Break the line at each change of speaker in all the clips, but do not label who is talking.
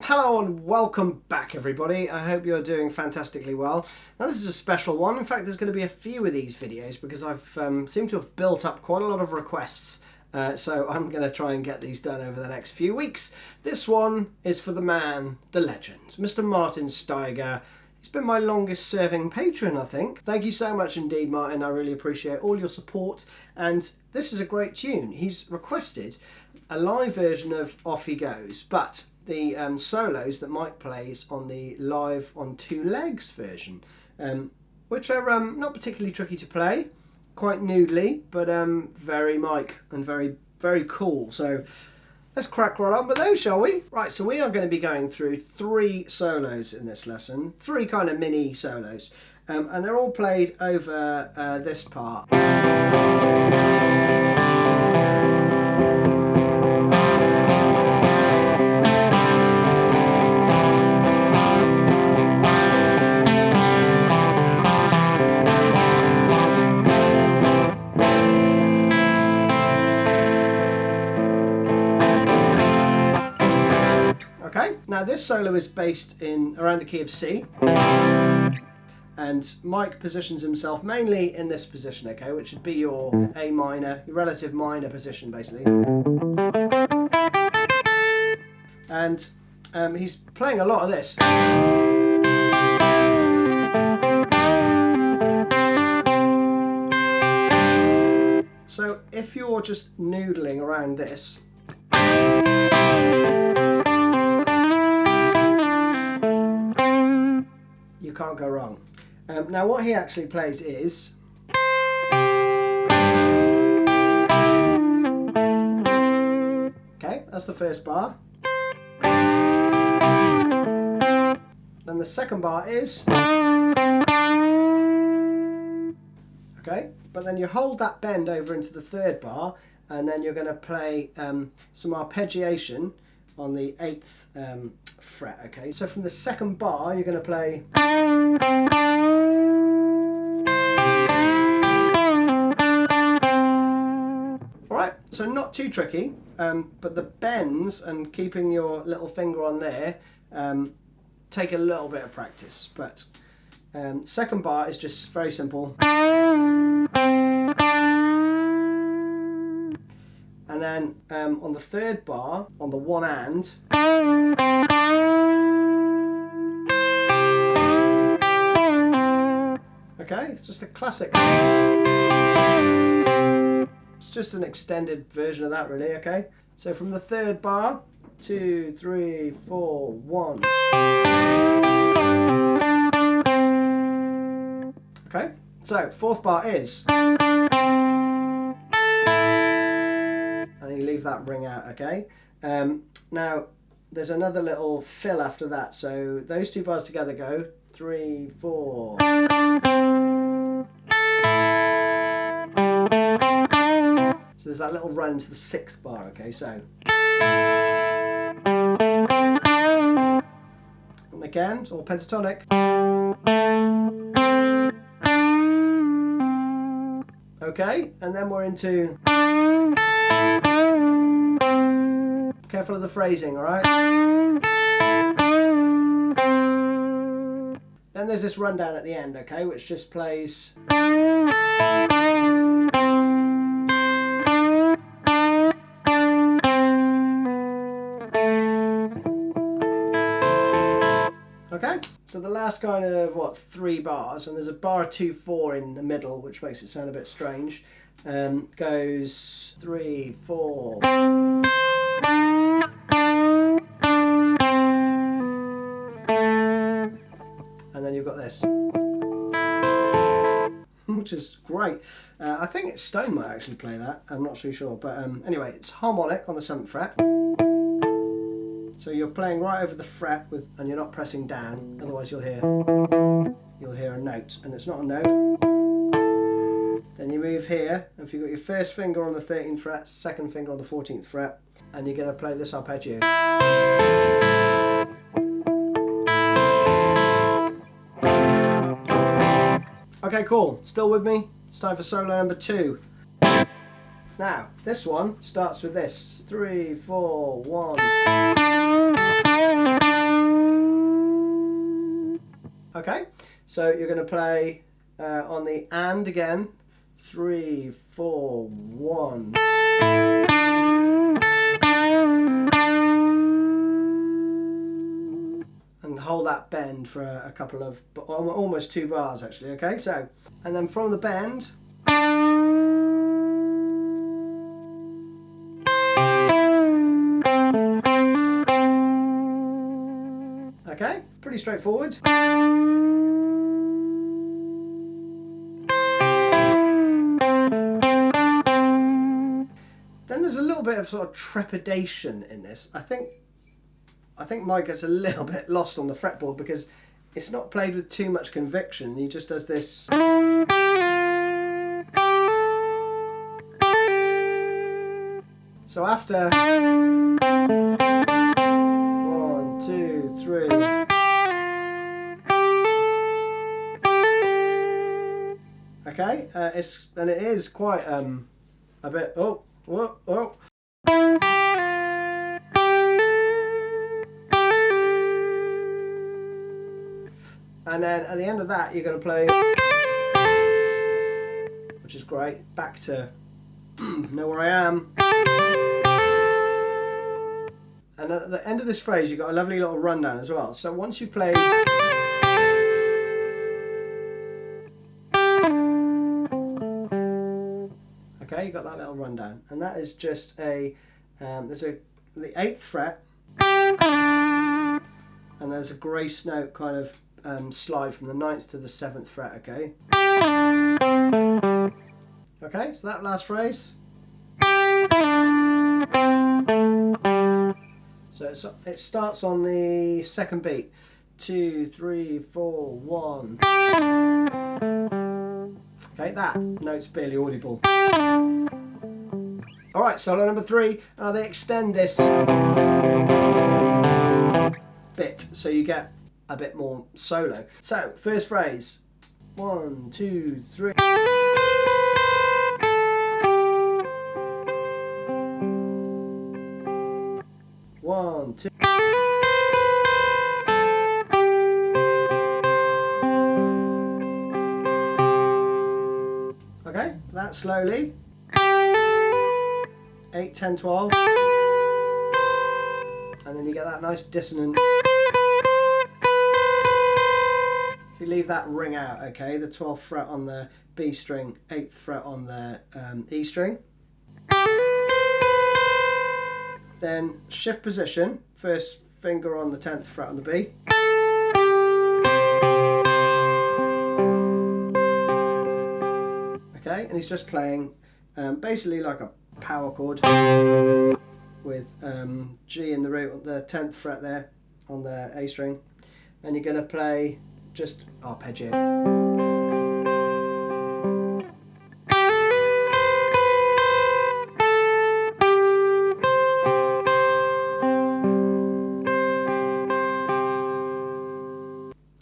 Hello and welcome back everybody. I hope you're doing fantastically well. Now this is a special one. In fact, there's going to be a few of these videos because I've seemed to have built up quite a lot of requests. So I'm going to try and get these done over the next few weeks. This one is for the man, the legend, Mr. Martin Steiger. He's been my longest serving patron, I think. Thank you so much indeed, Martin. I really appreciate all your support. And this is a great tune. He's requested a live version of Off He Goes, but the solos that Mike plays on the live on two legs version, which are not particularly tricky to play, quite noodly, but very Mike and very, very cool. So let's crack right on with those, shall we? Right, so we are going to be going through 3 solos in this lesson, 3 kind of mini solos, and they're all played over this part. Okay, now this solo is based in around the key of C, and Mike positions himself mainly in this position, okay, which would be your A minor, your relative minor position basically. And he's playing a lot of this. So if you're just noodling around this, you can't go wrong. Now what he actually plays is okay, that's the first bar. Then the second bar is okay, but then you hold that bend over into the third bar, and then you're going to play some arpeggiation on the 8th fret, okay? So from the second bar, you're going to play alright, so not too tricky, but the bends and keeping your little finger on there take a little bit of practice, but second bar is just very simple. And then on the third bar, on the one hand, okay, it's just a classic. It's just an extended version of that really, okay? So from the third bar, 2, 3, 4, 1. Okay, so fourth bar is, and you leave that ring out, okay? Now there's another little fill after that, so those 2 bars together go 3, 4. So there's that little run to the 6th bar, okay? So and again, it's all pentatonic. Okay, and then we're into, careful of the phrasing, alright? Then there's this rundown at the end, okay, which just plays. Okay, so the last kind of, what, 3 bars, and there's a bar 2, 4 in the middle, which makes it sound a bit strange, goes 3, 4. And then you've got this, which is great. I think Stone might actually play that, I'm not too sure, but anyway, it's harmonic on the 7th fret. So you're playing right over the fret with, and you're not pressing down, otherwise you'll hear a note, and it's not a note. Then you move here, and if you've got your first finger on the 13th fret, second finger on the 14th fret, and you're going to play this arpeggio. Okay, cool. Still with me? It's time for solo number 2. Now, this one starts with this. 3, 4, 1. Okay, so you're going to play on the and again. 3, 4, 1. And hold that bend for a couple of, almost 2 bars actually, okay? So, and then from the bend, okay, pretty straightforward. Then there's a little bit of sort of trepidation in this. I think Mike gets a little bit lost on the fretboard because it's not played with too much conviction. He just does this. So after 1, 2, 3. Okay, it is quite a bit. Oh, whoa, oh. And then at the end of that, you're going to play, which is great. Back to Know Where I Am. And at the end of this phrase, you've got a lovely little rundown as well. So once you play, okay, you got that little rundown, and that is just the 8th fret, and there's a grace note kind of slide from the 9th to the 7th fret. Okay. Okay, so that last phrase. So it starts on the 2nd beat. 2, 3, 4, 1. Okay, that note's barely audible. Alright, solo number 3. They extend this bit so you get a bit more solo. So, first phrase. 1, 2, 3. One, two. Okay, that slowly. 8, 10, 12. And then you get that nice dissonant. If you leave that ring out, okay, the 12th fret on the B string, 8th fret on the E string. Then shift position, first finger on the 10th fret on the B. Okay, and he's just playing basically like a power chord with G in the root, the 10th fret there on the A string. And you're going to play just arpeggio.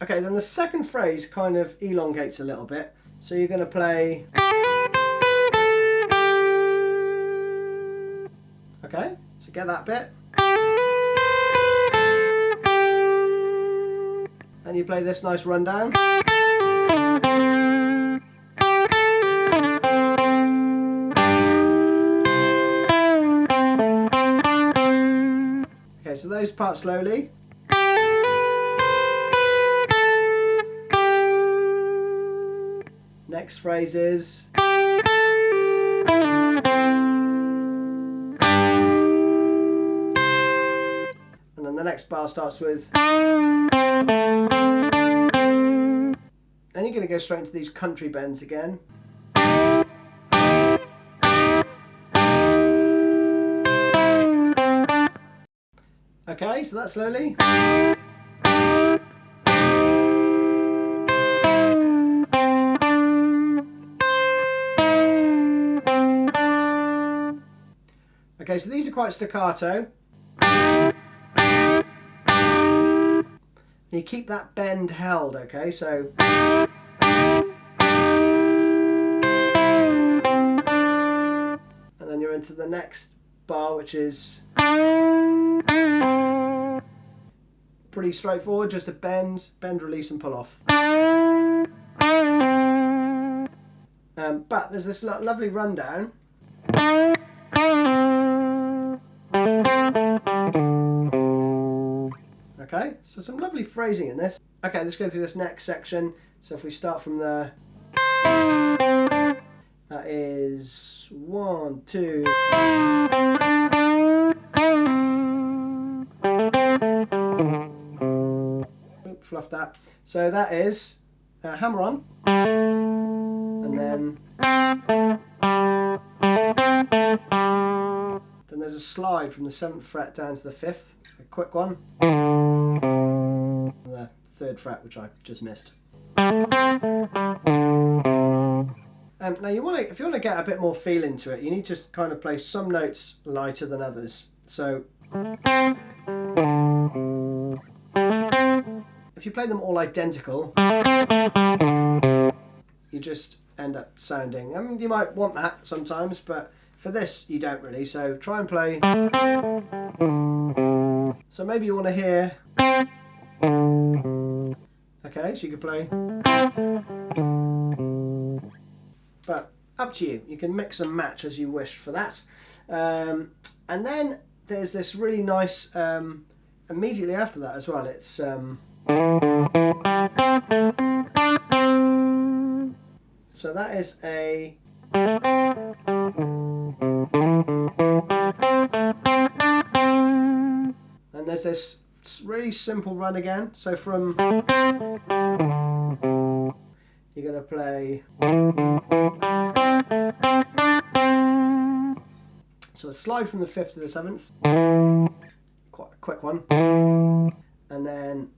Okay, then the second phrase kind of elongates a little bit. So you're going to play. Okay, so get that bit. And you play this nice rundown. Okay, so those parts slowly. Next phrase is. And then the next bar starts with. Then you're going to go straight into these country bends again. Okay, so that's slowly. Okay, so these are quite staccato. And you keep that bend held, okay, so. And then you're into the next bar, which is. pretty straightforward, just a bend, release and pull off. But there's this lovely rundown. Okay, so some lovely phrasing in this. Okay, let's go through this next section. So if we start from there, that is 1, 2. Oop, fluff that. So that is hammer on, and then there's a slide from the 7th fret down to the 5th, a quick one, and the 3rd fret, which I just missed. Now you want to, if you want to get a bit more feel into it, you need to kind of play some notes lighter than others. So if you play them all identical, you just end up sounding, I mean, you might want that sometimes, but for this you don't really, so try and play. So maybe you want to hear, okay, so you could play, but up to you. You can mix and match as you wish for that. And then there's this really nice, immediately after that as well, it's so that is a, and there's this really simple run again. So from, you're going to play, so a slide from the 5th to the 7th, quite a quick one, and then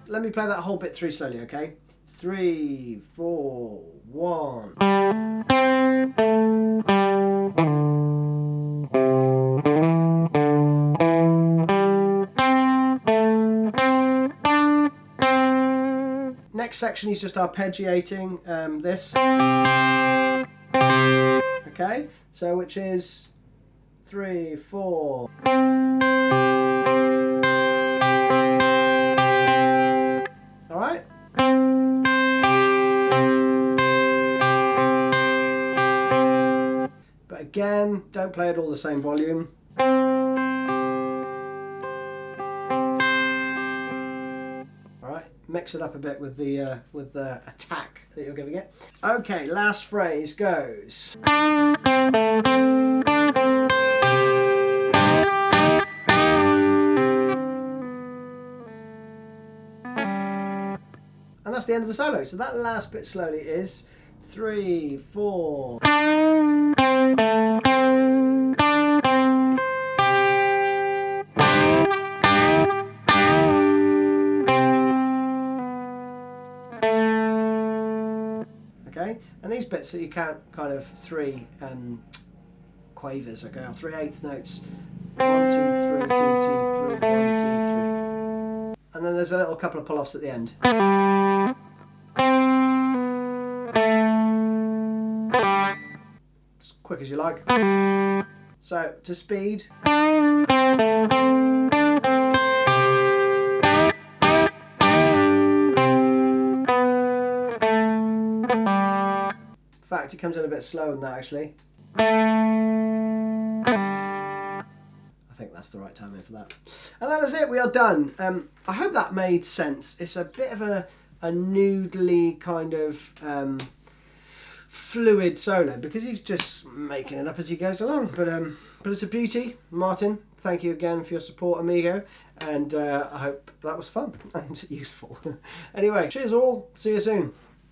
let me play that whole bit through slowly, okay? 3, 4, 1. Next section is just arpeggiating this. Okay, so which is 3, 4. All right. But again, don't play it all the same volume. Mix it up a bit with the attack that you're giving it. Okay, last phrase goes. And that's the end of the solo. So that last bit slowly is 3, 4. Okay, and these bits that you count kind of 3 quavers, okay, or 3/8 notes. 1, 2, 3, 2, 2, 3, 1, 2, 3. And then there's a little couple of pull-offs at the end. As quick as you like. So, to speed. In fact, it comes in a bit slower than that actually. I think that's the right timing for that. And that is it, we are done. I hope that made sense. It's a bit of a noodly kind of fluid solo because he's just making it up as he goes along. But it's a beauty. Martin, thank you again for your support, amigo. And I hope that was fun and useful. Anyway, cheers all. See you soon.